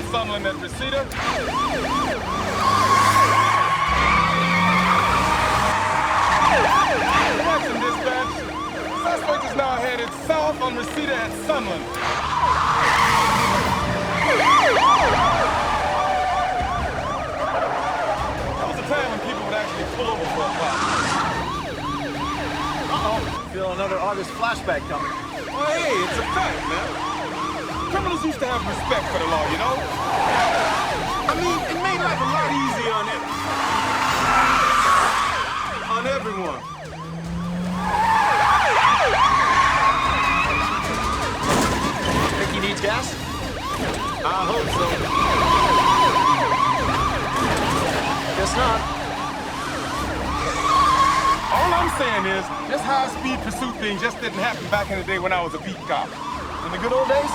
Summerlin at Reseda. Attention, dispatch. Suspect is now headed south on Reseda at Summerlin. That was a time when people would actually pull over for a while. Uh-oh. Feel another August flashback coming. Well, hey, it's a fact, man. Criminals used to have respect for the law, you know? I mean, it made life a lot easier on everyone. Think he needs gas? I hope so. Guess not. All I'm saying is, this high-speed pursuit thing just didn't happen back in the day when I was a beat cop. In the good old days,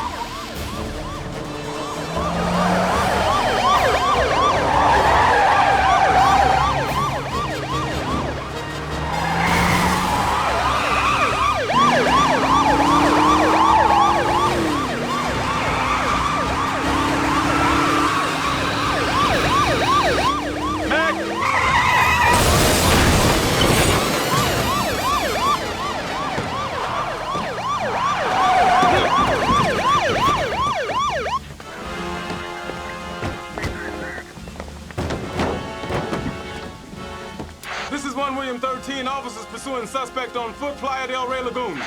This is 1 William 13, officers pursuing suspect on foot, Playa del Rey Lagoon.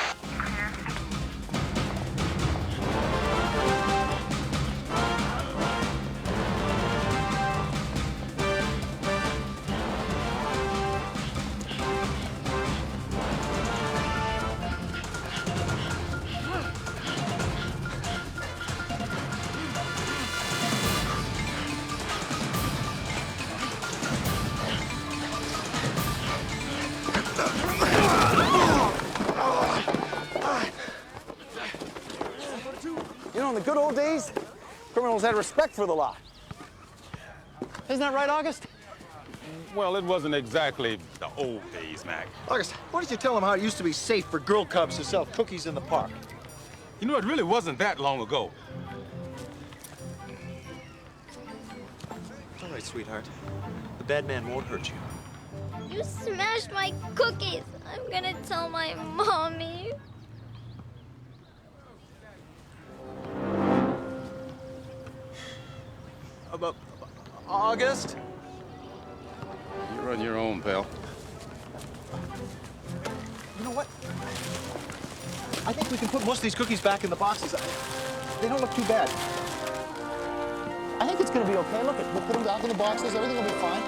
You know, in the good old days, criminals had respect for the law. Isn't that right, August? Well, it wasn't exactly the old days, Mac. August, why don't you tell them how it used to be safe for girl cubs to sell cookies in the park? You know, it really wasn't that long ago. All right, sweetheart. The bad man won't hurt you. You smashed my cookies. I'm gonna tell my mommy. August? You run your own, pal. You know what? I think we can put most of these cookies back in the boxes. They don't look too bad. I think it's gonna be okay. Look, we'll put them back in the boxes. Everything will be fine.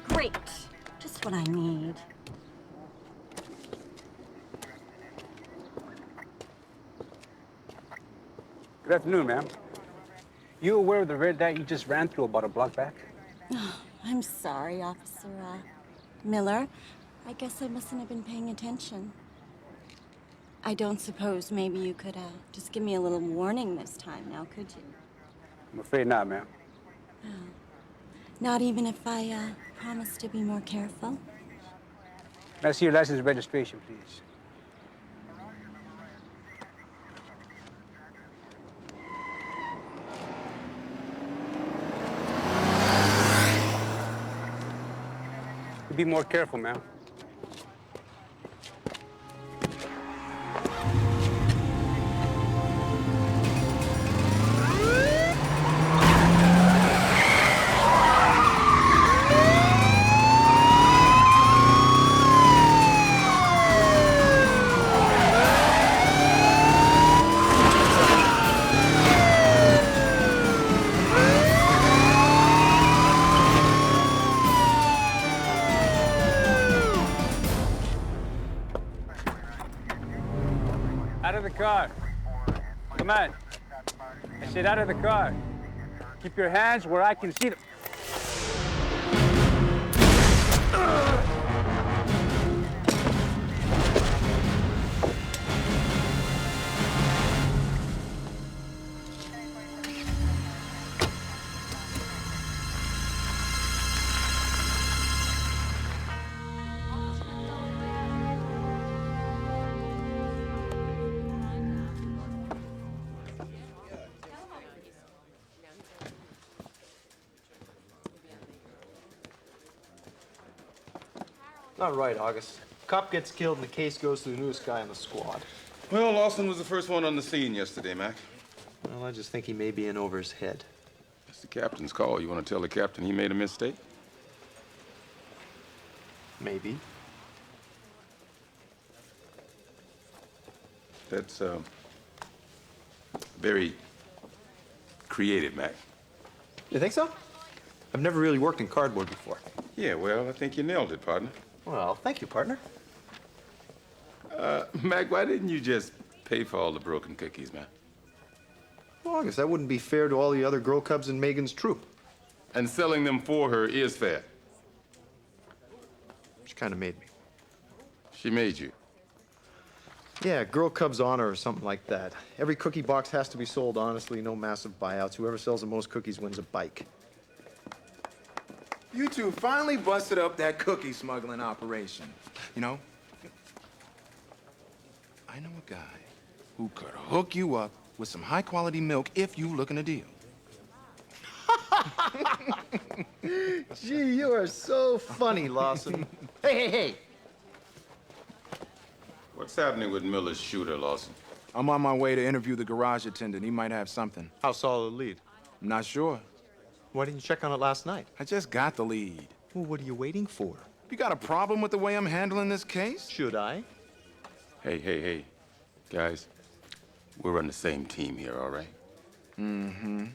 Great. Just what I need. Good afternoon, ma'am. You aware of the red light you just ran through about a block back? Oh, I'm sorry, Officer Miller. I guess I mustn't have been paying attention. I don't suppose maybe you could just give me a little warning this time now, could you? I'm afraid not, ma'am. Oh. Not even if I promise to be more careful? May I see your license and registration, please? be more careful, man. Out of the car. Come on. I said out of the car. Keep your hands where I can see them. Not right, August. Cop gets killed and the case goes to the newest guy on the squad. Well, Larson was the first one on the scene yesterday, Mac. Well, I just think he may be in over his head. It's the captain's call. You want to tell the captain he made a mistake? Maybe. That's, very creative, Mac. You think so? I've never really worked in cardboard before. Yeah, well, I think you nailed it, partner. Well, thank you, partner. Mac, why didn't you just pay for all the broken cookies, man? Well, August, that wouldn't be fair to all the other Girl Cubs in Megan's troop. And selling them for her is fair. She kind of made me. She made you. Yeah, Girl Cubs honor or something like that. Every cookie box has to be sold honestly, no massive buyouts. Whoever sells the most cookies wins a bike. You two finally busted up that cookie smuggling operation. You know, I know a guy who could hook you up with some high-quality milk if you looking a deal. Gee, you are so funny, Lawson. Hey! What's happening with Miller's shooter, Larson? I'm on my way to interview the garage attendant. He might have something. How solid a lead? I'm not sure. Why didn't you check on it last night? I just got the lead. Well, what are you waiting for? You got a problem with the way I'm handling this case? Should I? Hey. Guys, we're on the same team here, all right? Mm-hmm.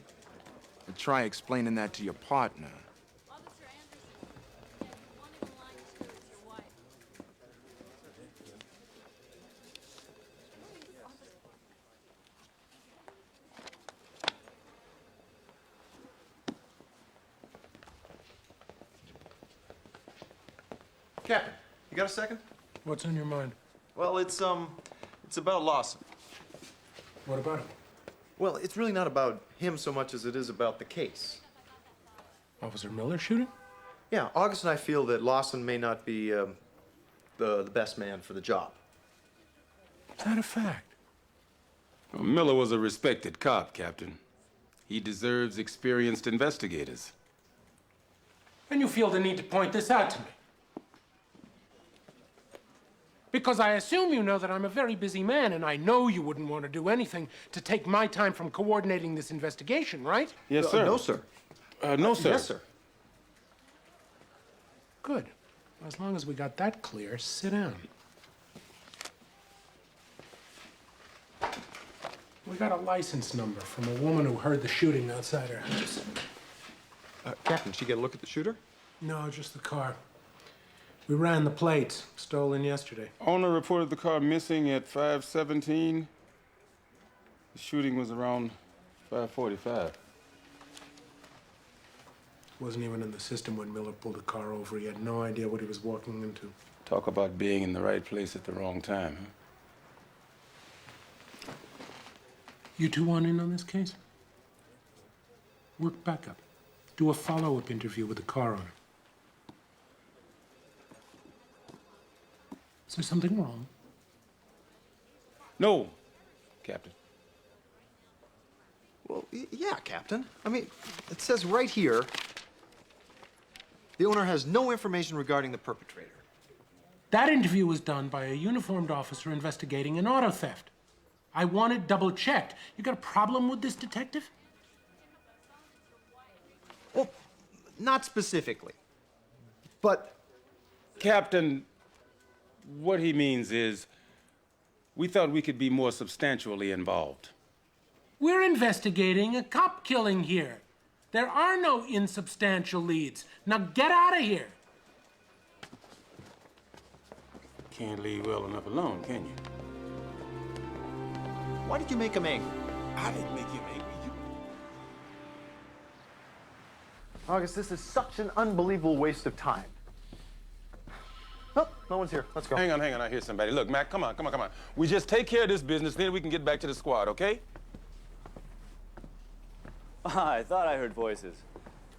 But try explaining that to your partner. Captain, you got a second? What's on your mind? Well, it's about Lawson. What about him? Well, it's really not about him so much as it is about the case. Officer Miller shooting? Yeah, August and I feel that Lawson may not be the best man for the job. Is that a fact? Well, Miller was a respected cop, Captain. He deserves experienced investigators. And you feel the need to point this out to me? Because I assume you know that I'm a very busy man, and I know you wouldn't want to do anything to take my time from coordinating this investigation, right? Yes, sir. No, sir. No, sir. Yes, sir. Good. As long as we got that clear, sit down. We got a license number from a woman who heard the shooting outside her house. Captain, did she get a look at the shooter? No, just the car. We ran the plates, stolen yesterday. Owner reported the car missing at 5:17. The shooting was around 5:45. Wasn't even in the system when Miller pulled the car over. He had no idea what he was walking into. Talk about being in the right place at the wrong time, huh? You two want in on this case? Work back up. Do a follow-up interview with the car owner. Is there something wrong? No, Captain. Well, yeah, Captain. I mean, it says right here, The owner has no information regarding the perpetrator. That interview was done by a uniformed officer investigating an auto theft. I want it double-checked. You got a problem with this detective? Well, not specifically. But Captain, what he means is, we thought we could be more substantially involved. We're investigating a cop killing here. There are no insubstantial leads. Now get out of here. Can't leave well enough alone, can you? why did you make him angry? I didn't make him angry. August, this is such an unbelievable waste of time. Oh, no one's here. Let's go. Hang on, I hear somebody. Look, Mac, come on. We just take care of this business, then we can get back to the squad, okay? I thought I heard voices.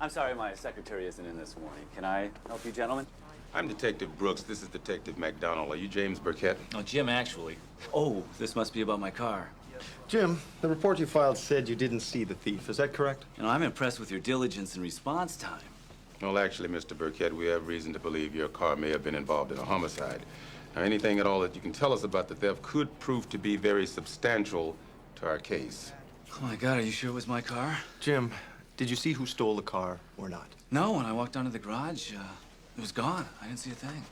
I'm sorry my secretary isn't in this morning. Can I help you, gentlemen? I'm Detective Brooks. This is Detective McDonald. Are you James Burkett? Oh, Jim, actually. Oh, this must be about my car. Jim, the report you filed said you didn't see the thief. Is that correct? You know, I'm impressed with your diligence and response time. Well, actually, Mr. Burkett, we have reason to believe your car may have been involved in a homicide. Now, anything at all that you can tell us about the theft could prove to be very substantial to our case. Oh, my God, are you sure it was my car? Jim, did you see who stole the car or not? No, when I walked down to the garage, it was gone. I didn't see a thing.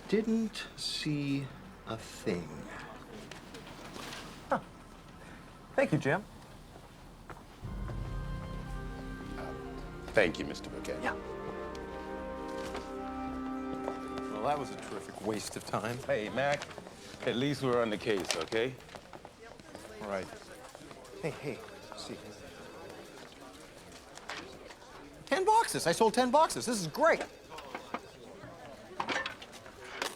Didn't see a thing. Huh. Thank you, Jim. Thank you, Mr. Burkett. Yeah. Well, that was a terrific waste of time. Hey, Mac, at least we're on the case, okay? All right. Hey, see. 10 boxes. I sold 10 boxes. This is great.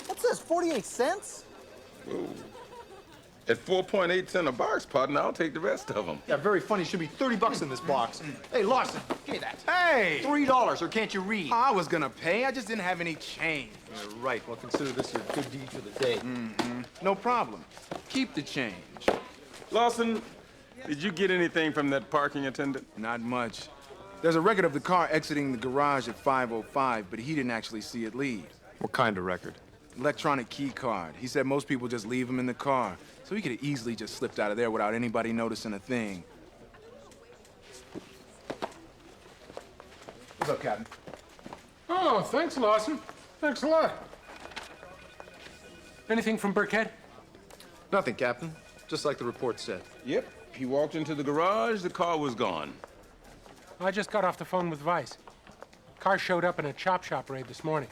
What's this, 48 cents? Ooh. At 4.8 cents a box, partner, I'll take the rest of them. Yeah, very funny. Should be 30 bucks in this box. Hey, Larson, give me that. Hey! $3, or can't you read? I was gonna pay, I just didn't have any change. Yeah, right. Well, consider this your good deed for the day. No problem. Keep the change. Lawson, did you get anything from that parking attendant? Not much. There's a record of the car exiting the garage at 5:05, but he didn't actually see it leave. What kind of record? Electronic key card. He said most people just leave them in the car, so he could have easily just slipped out of there without anybody noticing a thing. What's up, Captain? Oh, thanks, Larson. Thanks a lot. Anything from Burkett? Nothing, Captain. Just like the report said. Yep. He walked into the garage, the car was gone. I just got off the phone with Vice. Car showed up in a chop shop raid this morning.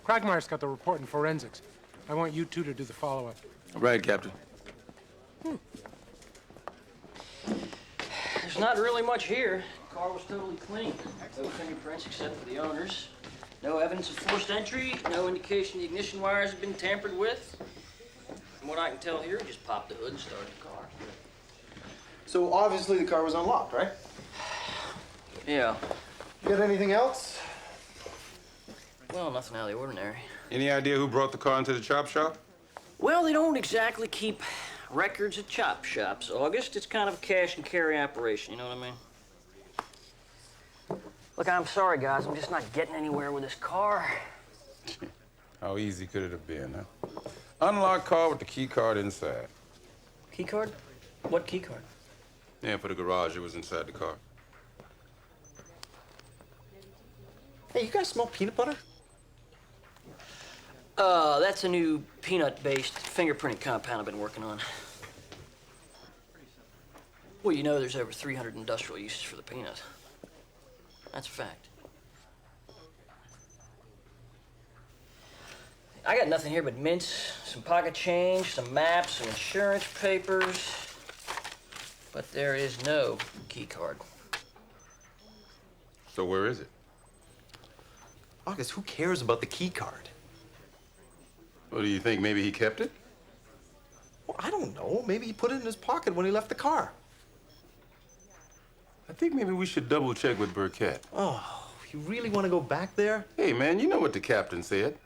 Cragmire's got the report in forensics. I want you two to do the follow-up. Right, Captain. There's not really much here. The car was totally clean. No fingerprints except for the owner's. No evidence of forced entry. No indication the ignition wires have been tampered with. From what I can tell here, he just popped the hood and started the car. So obviously the car was unlocked, right? Yeah. You got anything else? Well, nothing out of the ordinary. Any idea who brought the car into the chop shop? Well, they don't exactly keep records at chop shops, August. It's kind of a cash and carry operation, you know what I mean? Look, I'm sorry, guys. I'm just not getting anywhere with this car. How easy could it have been, huh? Unlocked car with the key card inside. Key card? What key card? Yeah, for the garage, it was inside the car. Hey, you guys smell peanut butter? That's a new peanut-based fingerprinting compound I've been working on. Well, you know there's over 300 industrial uses for the peanut. That's a fact. I got nothing here but mints, some pocket change, some maps, some insurance papers. But there is no key card. So where is it? August, who cares about the key card? What do you think? Maybe he kept it? Well, I don't know. Maybe he put it in his pocket when he left the car. I think maybe we should double check with Burkett. Oh, you really want to go back there? Hey, man, you know what the captain said.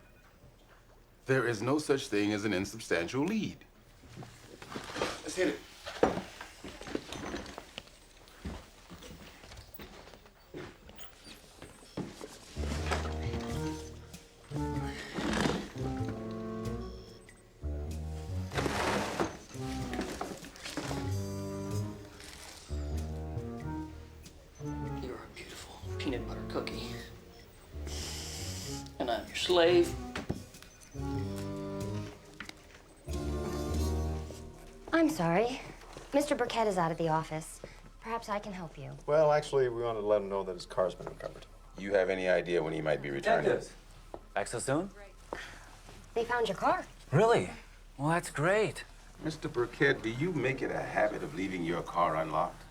There is no such thing as an insubstantial lead. Let's hit it. cookie. And I'm your slave. I'm sorry. Mr. Burkett is out of the office. Perhaps I can help you. Well, actually, we wanted to let him know that his car's been recovered. You have any idea when he might be returning? Detectives. Back so soon? They found your car. Really? Well, that's great. Mr. Burkett, do you make it a habit of leaving your car unlocked?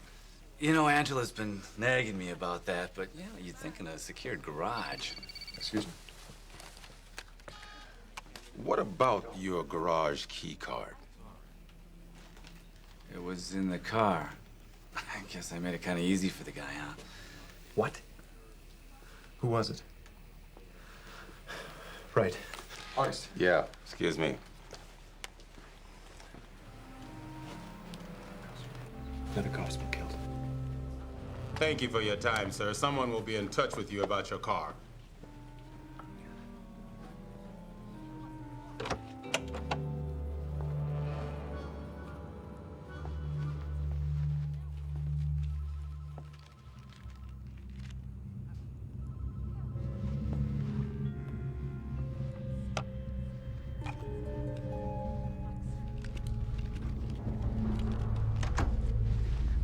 You know, Angela's been nagging me about that, but, you know, you'd think in a secured garage. Excuse me. What about your garage key card? It was in the car. I guess I made it kind of easy for the guy, huh? What? Who was it? Right. August. Yeah, excuse me. Another cop's been killed. Thank you for your time, sir. Someone will be in touch with you about your car.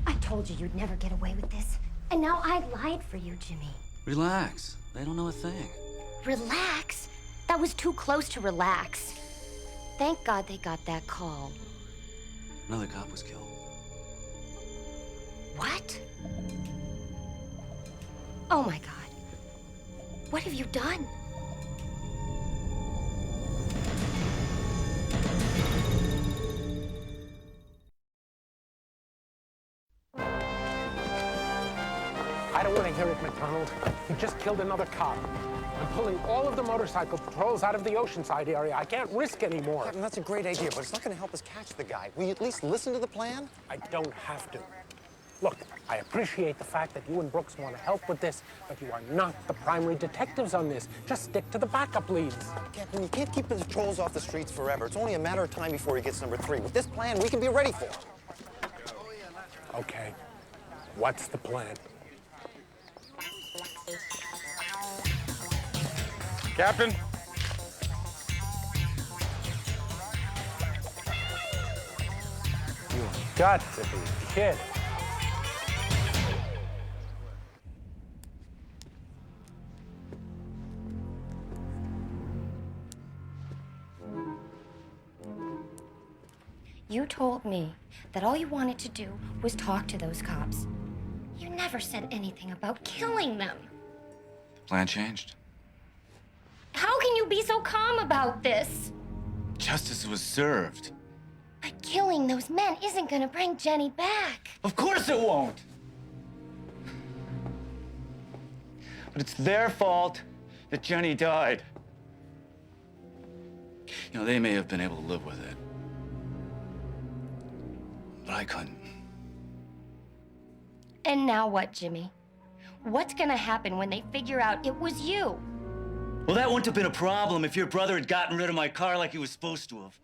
I told you you'd never get away with this. And now I lied for you, Jimmy. Relax. They don't know a thing. Relax? That was too close to relax. Thank God they got that call. Another cop was killed. What? Oh my God. What have you done? I don't want to hear it, McDonald. He just killed another cop. I'm pulling all of the motorcycle patrols out of the Oceanside area. I can't risk any more. Captain, that's a great idea, but it's not going to help us catch the guy. Will you at least listen to the plan? I don't have to. Look, I appreciate the fact that you and Brooks want to help with this, but you are not the primary detectives on this. Just stick to the backup leads. Captain, you can't keep the patrols off the streets forever. It's only a matter of time before he gets number 3. With this plan, we can be ready for him. Okay. What's the plan? Captain? You've got to be kidding. You told me that all you wanted to do was talk to those cops. You never said anything about killing them. Plan changed. How can you be so calm about this? Justice was served. But killing those men isn't gonna bring Jenny back. Of course it won't. But it's their fault that Jenny died. You know, they may have been able to live with it. But I couldn't. And now what, Jimmy? What's gonna happen when they figure out it was you? Well, that wouldn't have been a problem if your brother had gotten rid of my car like he was supposed to have.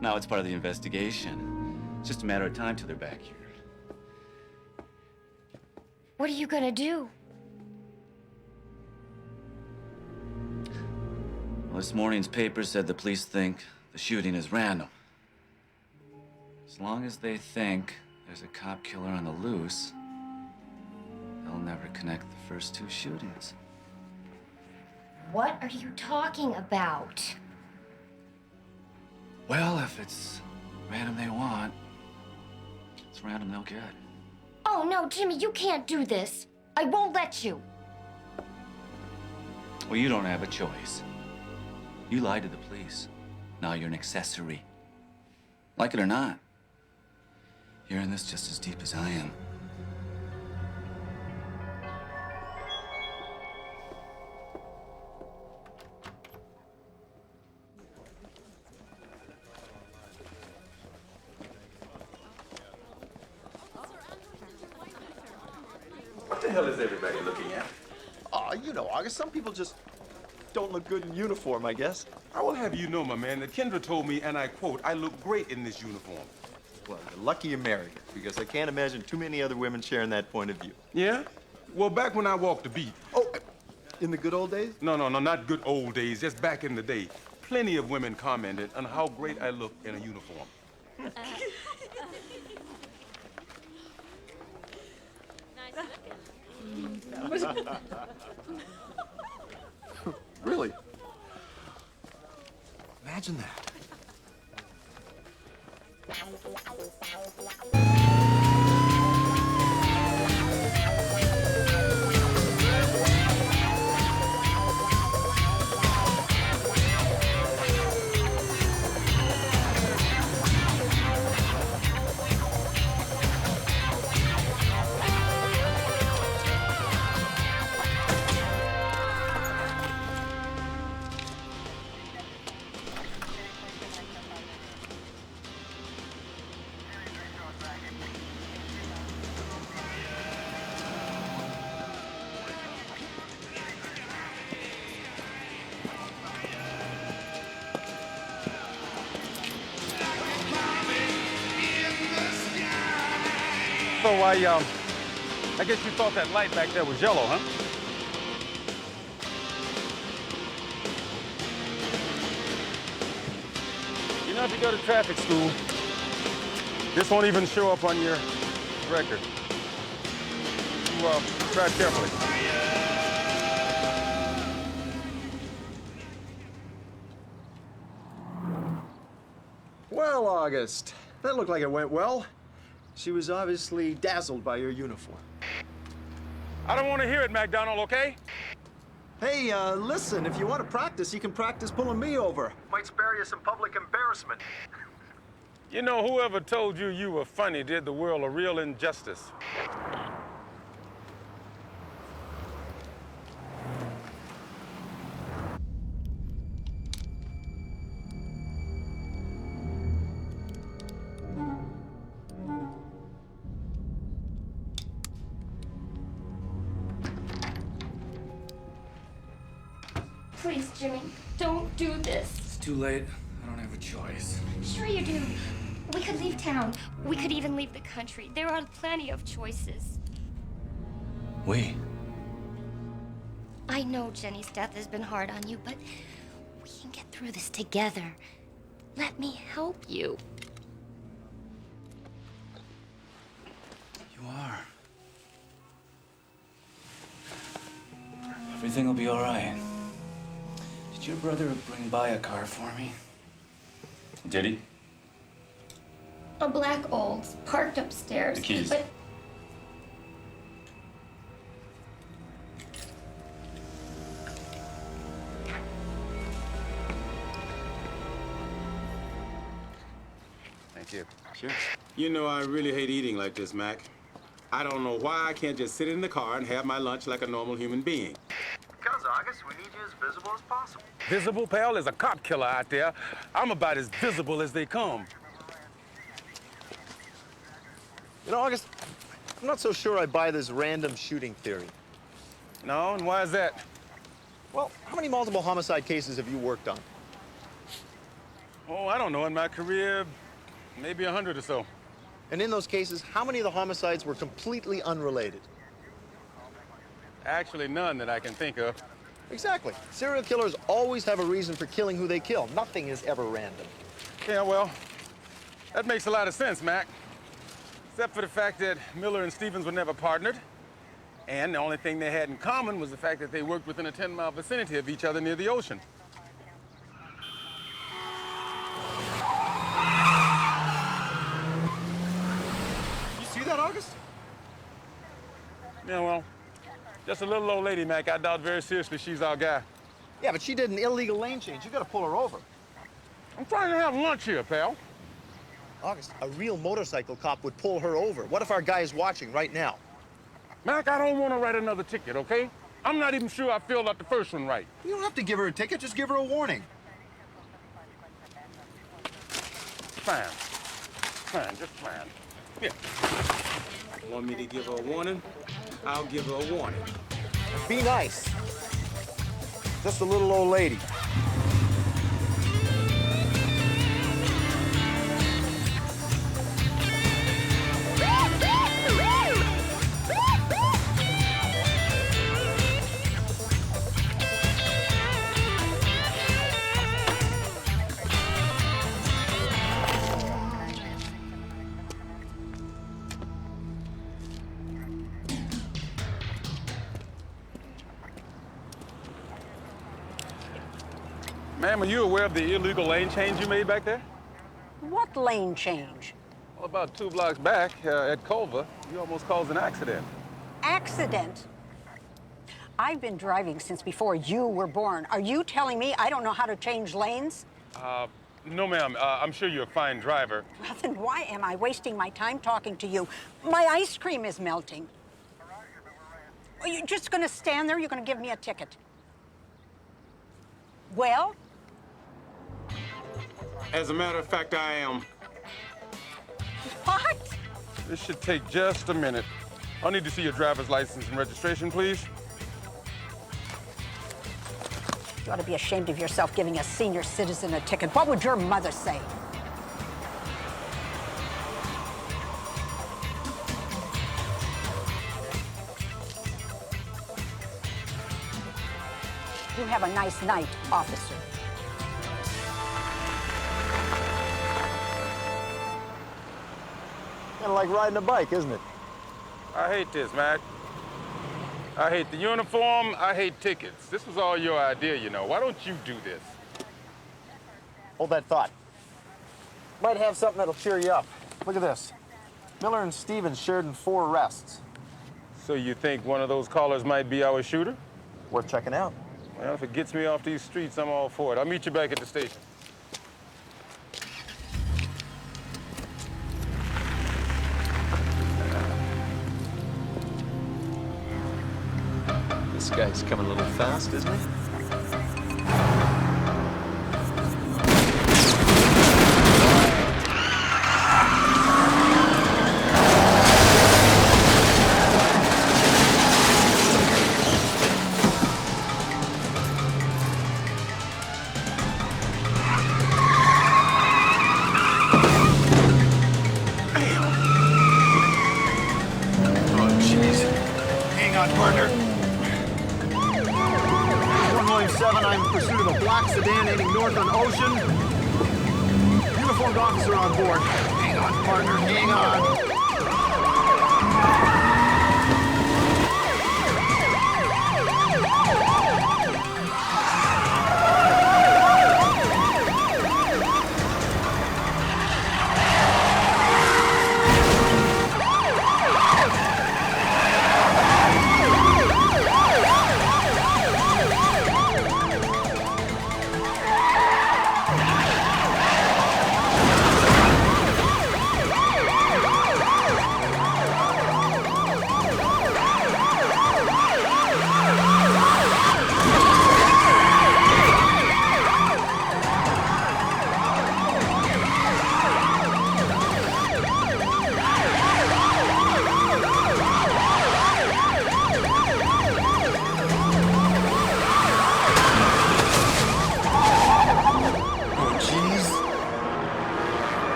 Now it's part of the investigation. It's just a matter of time till they're back here. What are you gonna do? Well, this morning's paper said the police think the shooting is random. As long as they think there's a cop killer on the loose, they'll never connect the first 2 shootings. What are you talking about? Well, if it's random they want, it's random they'll get. Oh, no, Jimmy, you can't do this. I won't let you. Well, you don't have a choice. You lied to the police. Now you're an accessory. Like it or not, you're in this just as deep as I am. What the hell is everybody looking at? You know, August, some people just don't look good in uniform, I guess. I will have you know, my man, that Kendra told me, and I quote, I look great in this uniform. Well, you're lucky you married her, because I can't imagine too many other women sharing that point of view. Yeah? Well, back when I walked the beat. Oh, in the good old days? No, not good old days, just back in the day. Plenty of women commented on how great I look in a uniform. Really? Imagine that. So I guess you thought that light back there was yellow, huh? You know, if you go to traffic school, this won't even show up on your record. You try carefully. Well, August, that looked like it went well. She was obviously dazzled by your uniform. I don't want to hear it, MacDonald, okay? Hey, listen, if you want to practice, you can practice pulling me over. Might spare you some public embarrassment. You know, whoever told you you were funny did the world a real injustice. Please, Jimmy, don't do this. It's too late. I don't have a choice. Sure you do. We could leave town. We could even leave the country. There are plenty of choices. We? I know Jenny's death has been hard on you, but we can get through this together. Let me help you. You are. Everything will be all right. Did your brother bring by a car for me? Did he? A black Olds parked upstairs. The keys. But Thank you. Sure. You know, I really hate eating like this, Mac. I don't know why I can't just sit in the car and have my lunch like a normal human being. Because, August, we need you as visible as possible. Visible, pal? There's a cop killer out there. I'm about as visible as they come. You know, August, I'm not so sure I buy this random shooting theory. No, and why is that? Well, how many multiple homicide cases have you worked on? Oh, I don't know. In my career, maybe 100 or so. And in those cases, how many of the homicides were completely unrelated? Actually, none that I can think of. Exactly. Serial killers always have a reason for killing who they kill. Nothing is ever random. Yeah, well, that makes a lot of sense, Mac. Except for the fact that Miller and Stevens were never partnered. And the only thing they had in common was the fact that they worked within a 10-mile vicinity of each other near the ocean. You see that, August? Yeah, well, just a little old lady, Mac. I doubt very seriously she's our guy. Yeah, but she did an illegal lane change. You gotta pull her over. I'm trying to have lunch here, pal. August, a real motorcycle cop would pull her over. What if our guy is watching right now? Mac, I don't want to write another ticket, okay? I'm not even sure I filled out the first one right. You don't have to give her a ticket, just give her a warning. Fine. Fine, just fine. Here. Want me to give her a warning? I'll give her a warning. Be nice. Just a little old lady. Ma'am, are you aware of the illegal lane change you made back there? What lane change? Well, about 2 blocks back at Culver, you almost caused an accident. Accident? I've been driving since before you were born. Are you telling me I don't know how to change lanes? No, ma'am. I'm sure you're a fine driver. Well, then why am I wasting my time talking to you? My ice cream is melting. Are you just gonna stand there? You're gonna give me a ticket? Well? As a matter of fact, I am. What? This should take just a minute. I'll need to see your driver's license and registration, please. You ought to be ashamed of yourself giving a senior citizen a ticket. What would your mother say? You have a nice night, officer. Kind of like riding a bike, isn't it? I hate this, Mac. I hate the uniform. I hate tickets. This was all your idea, you know. Why don't you do this? Hold that thought. Might have something that'll cheer you up. Look at this. Miller and Stevens shared in 4 arrests. So you think one of those callers might be our shooter? Worth checking out. Well, if it gets me off these streets, I'm all for it. I'll meet you back at the station. This guy's coming a little fast, isn't he? Oh, jeez. Hang on, partner. 197, I'm in pursuit of a black sedan heading north on Ocean. Uniformed officer on board. Hang on, partner, hang on.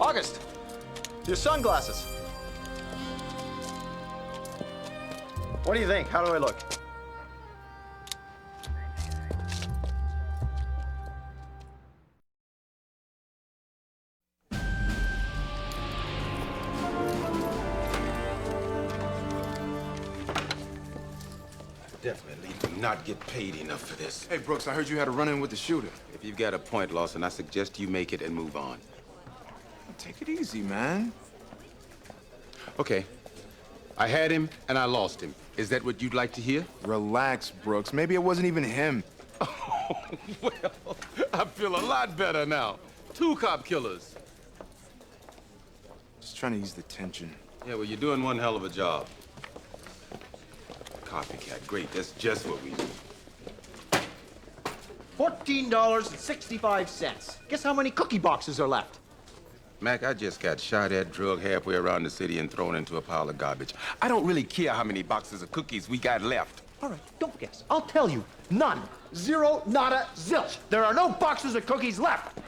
August, your sunglasses. What do you think? How do I look? Definitely do not get paid enough for this. Hey, Brooks, I heard you had a run-in with the shooter. If you've got a point, Larson, I suggest you make it and move on. Take it easy, man. Okay. I had him and I lost him. Is that what you'd like to hear? Relax, Brooks. Maybe it wasn't even him. Oh, well, I feel a lot better now. 2 cop killers. Just trying to ease the tension. Yeah, well, you're doing one hell of a job. Copycat, great. That's just what we do. $14.65. Guess how many cookie boxes are left? Mac, I just got shot at, drugged halfway around the city, and thrown into a pile of garbage. I don't really care how many boxes of cookies we got left. All right, don't guess. I'll tell you. None. Zero, nada, zilch. There are no boxes of cookies left.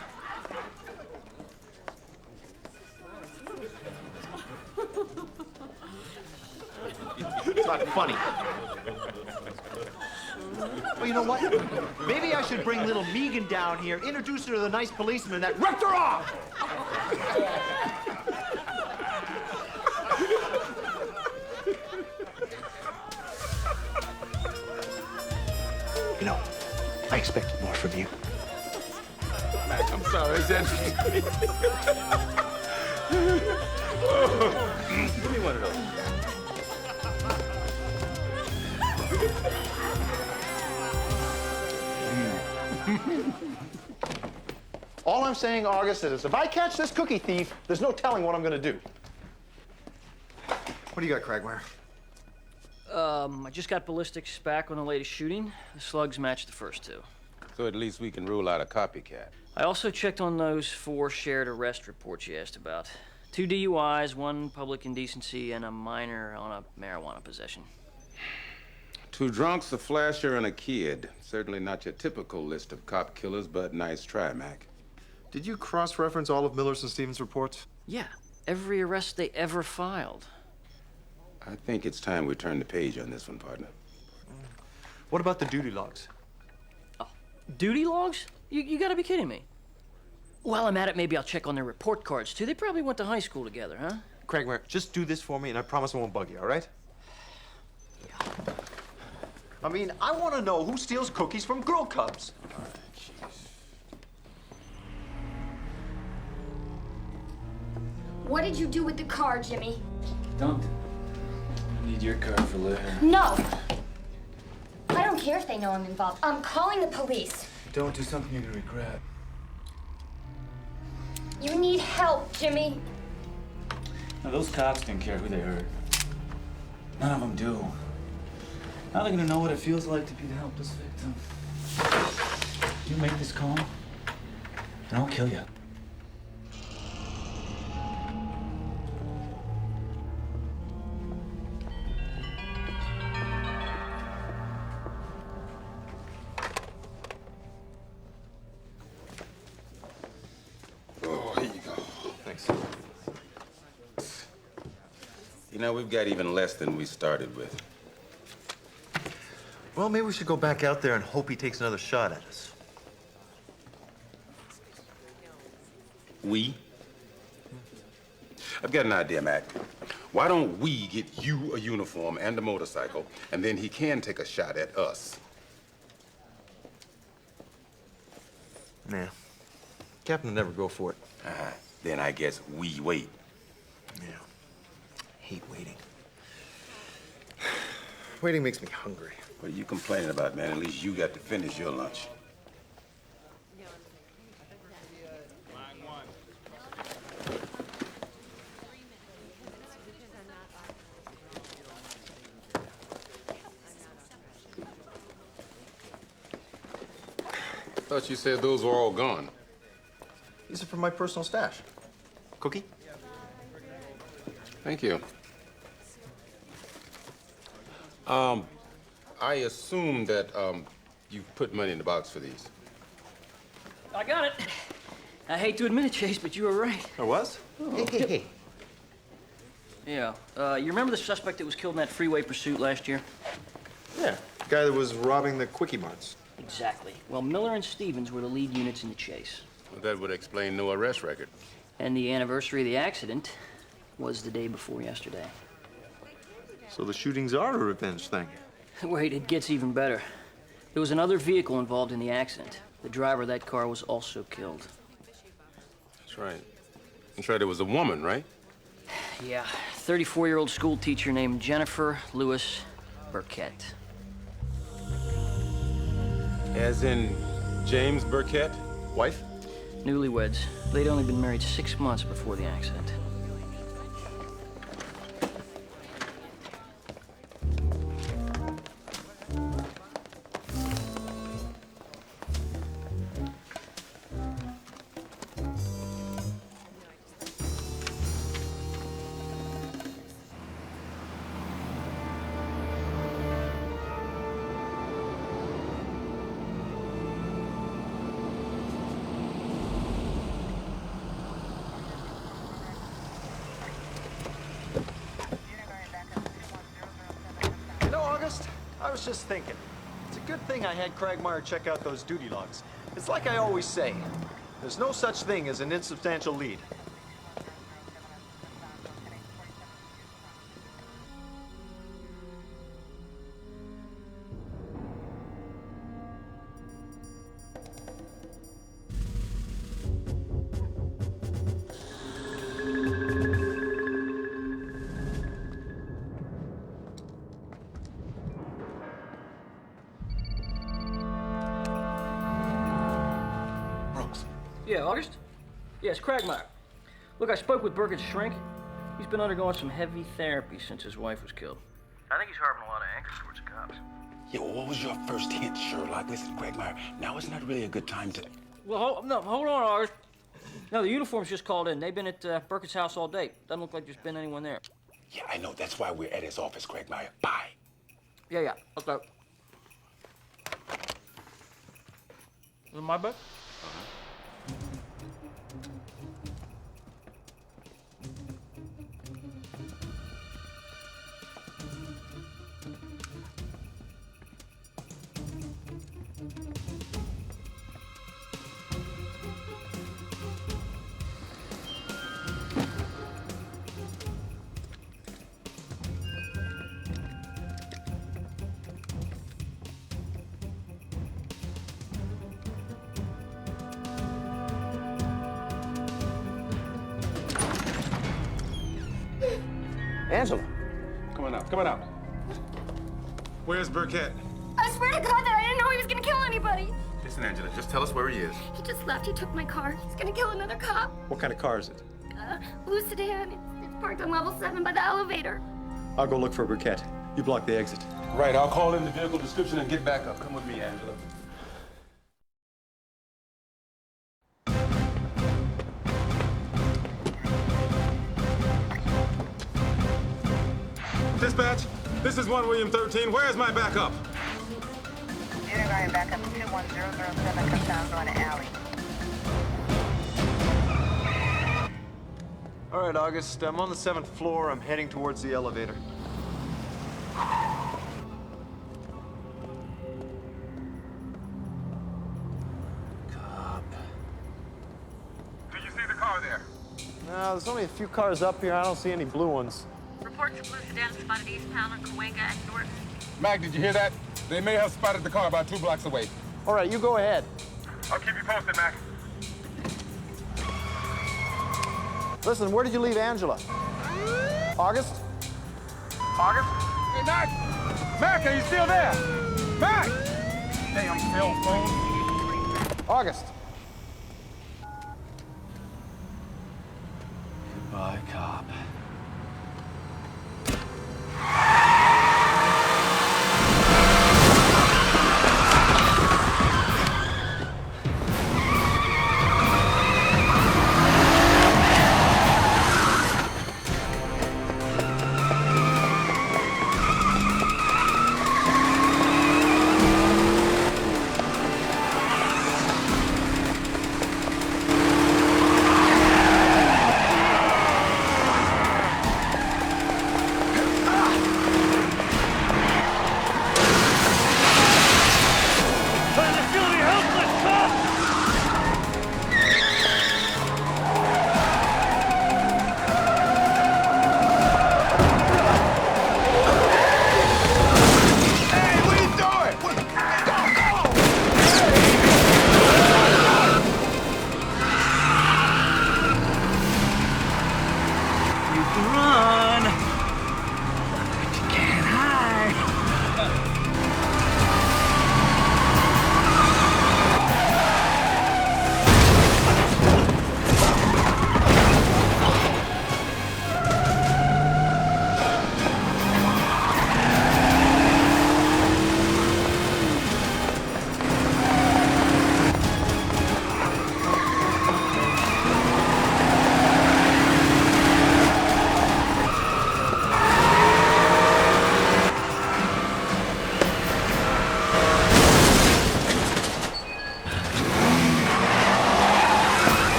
It's not funny. Well, you know what? Maybe I should bring little Megan down here, introduce her to the nice policeman that ripped her off! You know, I expected more from you. Mac, I'm sorry. Is that... Give me one of those. All I'm saying, August, is if I catch this cookie thief, there's no telling what I'm gonna do. What do you got, Cragmire? I just got ballistics back on the latest shooting. The slugs matched the first two. So at least we can rule out a copycat. I also checked on those 4 shared arrest reports you asked about. 2 DUIs, 1 public indecency, and a minor on a marijuana possession. 2 drunks, a flasher, and a kid. Certainly not your typical list of cop killers, but nice try, Mac. Did you cross-reference all of Miller's and Stevens' reports? Yeah, every arrest they ever filed. I think it's time we turn the page on this one, partner. What about the duty logs? Oh, duty logs? You gotta be kidding me. While I'm at it, maybe I'll check on their report cards, too. They probably went to high school together, huh? Cragmire, just do this for me, and I promise I won't bug you, all right? I mean, I want to know who steals cookies from Girl Cubs. What did you do with the car, Jimmy? Don't. I need your car for later. No! I don't care if they know I'm involved. I'm calling the police. Don't do something you're gonna regret. You need help, Jimmy. Now, those cops didn't care who they hurt. None of them do. Now they're gonna know what it feels like to be the helpless victim. You make this call, and I'll kill you. Oh, here you go. Thanks. You know, we've got even less than we started with. Well, maybe we should go back out there and hope he takes another shot at us. We? I've got an idea, Mac. Why don't we get you a uniform and a motorcycle, and then he can take a shot at us? Nah. Captain will never go for it. Then I guess we wait. Yeah. Hate waiting. Waiting makes me hungry. What are you complaining about, man? At least you got to finish your lunch. Thought you said those were all gone. These are from my personal stash. Cookie? Thank you. I assume that you put money in the box for these. I got it. I hate to admit it, Chase, but you were right. I was? Oh. Hey. Yeah. You remember the suspect that was killed in that freeway pursuit last year? Yeah. The guy that was robbing the Quickie Marts. Exactly. Well, Miller and Stevens were the lead units in the chase. Well, that would explain no arrest record. And the anniversary of the accident was the day before yesterday. So the shootings are a revenge thing. Wait, it gets even better. There was another vehicle involved in the accident. The driver of that car was also killed. That's right. That's right, it was a woman, right? Yeah, 34-year-old school teacher named Jennifer Lewis Burkett. As in James Burkett? Wife? Newlyweds. They'd only been married 6 months before the accident. I was just thinking. It's a good thing I had Cragmire check out those duty logs. It's like I always say, there's no such thing as an insubstantial lead. Yeah, August? Yeah, it's Cragmire. Look, I spoke with Burkett's shrink. He's been undergoing some heavy therapy since his wife was killed. I think he's harboring a lot of anger towards the cops. Yeah, well, what was your first hint, Sherlock? Listen, Quagmire, now is not really a good time to... Well, hold on, August. No, the uniform's just called in. They've been at Burkett's house all day. Doesn't look like there's been anyone there. Yeah, I know. That's why we're at his office, Quagmire. Bye. Yeah. Okay. Is it my bed? Angela. Come on out. Where's Burkett? I swear to God that I didn't know he was gonna kill anybody. Listen, Angela, just tell us where he is. He just left. He took my car. He's gonna kill another cop. What kind of car is it? Blue sedan. It's parked on level 7 by the elevator. I'll go look for Burkett. You block the exit. Right, I'll call in the vehicle description and get back up. Come with me, Angela. Dispatch, this is 1 William 13. Where's my backup? Unit Ryan, backup 21007, comes down on an alley. All right, August, I'm on the 7th floor. I'm heading towards the elevator. Did you see the car there? No, there's only a few cars up here. I don't see any blue ones. Reports of blue sedan spotted eastbound on Cahuenga and Norton. Mac, did you hear that? They may have spotted the car about 2 blocks away. All right, you go ahead. I'll keep you posted, Mac. Listen, where did you leave Angela? August? August? Hey, Mac! Mac, are you still there? Mac! Damn cell phone. August. Goodbye, cop.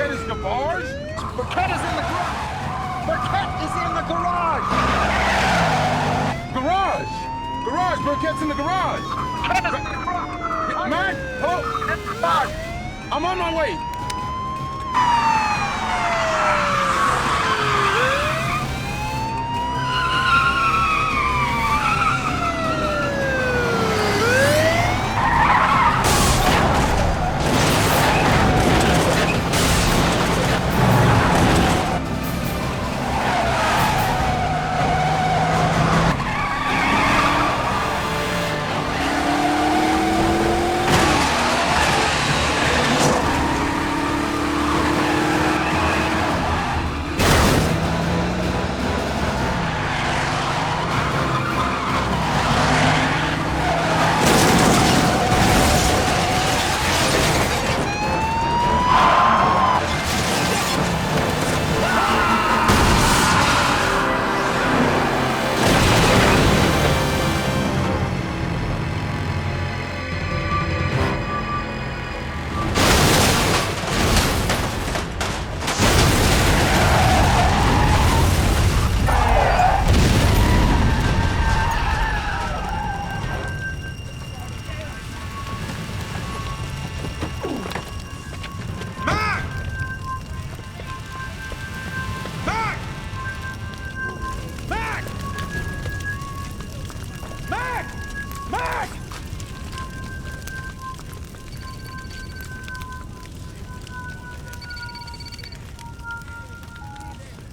Burkett is garbage? Burkett is in the garage! Burkett is in the garage! Garage! Garage! Burkett's in the garage! Mac! Hello? Mac! I'm on my way!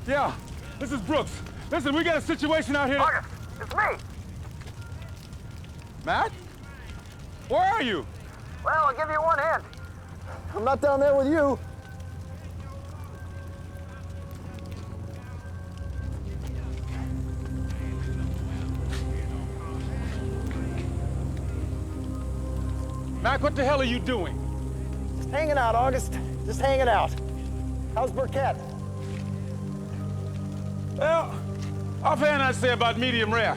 Yeah, this is Brooks. Listen, we got a situation out here. August, it's me. Mac? Where are you? Well, I'll give you one hint. I'm not down there with you. Mac, what the hell are you doing? Just hanging out, August. Just hanging out. How's Burkett? Well, offhand I'd say about medium rare.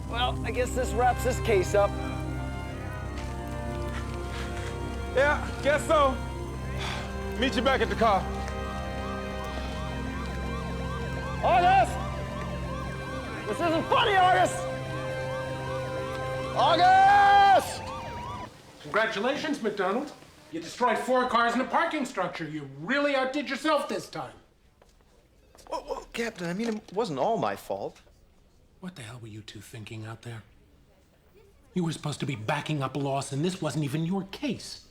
Well, I guess this wraps this case up. Yeah, guess so. Meet you back at the car. August! This isn't funny, August! August! Congratulations, McDonald. You destroyed 4 cars in a parking structure. You really outdid yourself this time. Well, Captain, I mean, it wasn't all my fault. What the hell were you two thinking out there? You were supposed to be backing up Larson. This wasn't even your case.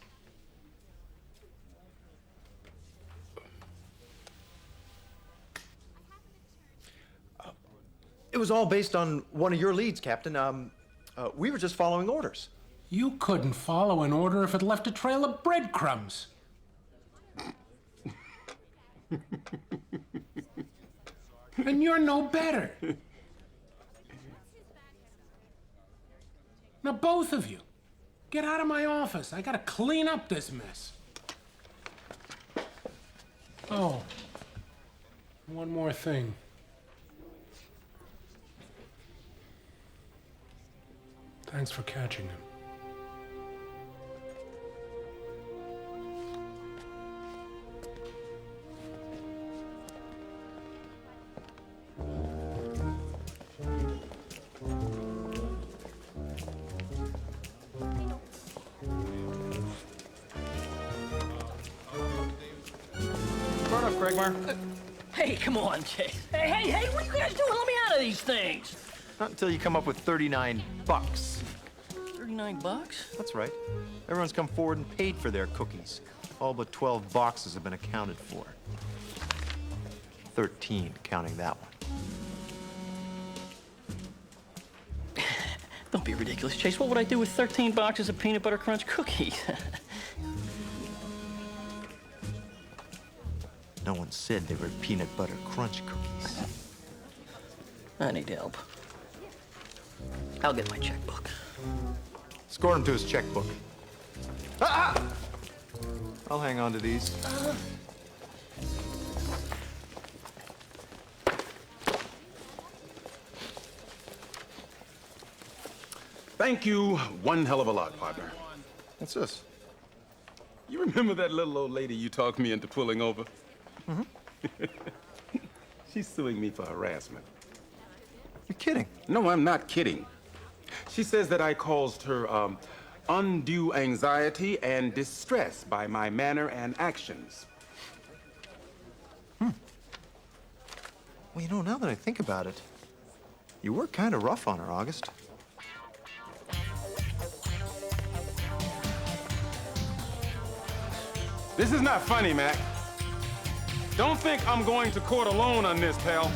It was all based on one of your leads, Captain. We were just following orders. You couldn't follow an order if it left a trail of breadcrumbs. And you're no better. Now, both of you, get out of my office. I gotta clean up this mess. Oh, one more thing. Thanks for catching him. Burn up, Craigmire. Hey, come on, Jay. Hey, what are you guys doing? Let me out of these things. Not until you come up with 39 bucks. 39 bucks? That's right. Everyone's come forward and paid for their cookies. All but 12 boxes have been accounted for. 13, counting that one. Don't be ridiculous, Chase. What would I do with 13 boxes of peanut butter crunch cookies? No one said they were peanut butter crunch cookies. I need help. I'll get my checkbook. Score him to his checkbook. Ah! I'll hang on to these. Thank you one hell of a lot, partner. What's this? You remember that little old lady you talked me into pulling over? Mm-hmm. She's suing me for harassment. You're kidding. No, I'm not kidding. She says that I caused her undue anxiety and distress by my manner and actions. Well, you know, now that I think about it, you were kind of rough on her, August. This is not funny, Mac. Don't think I'm going to court alone on this, pal.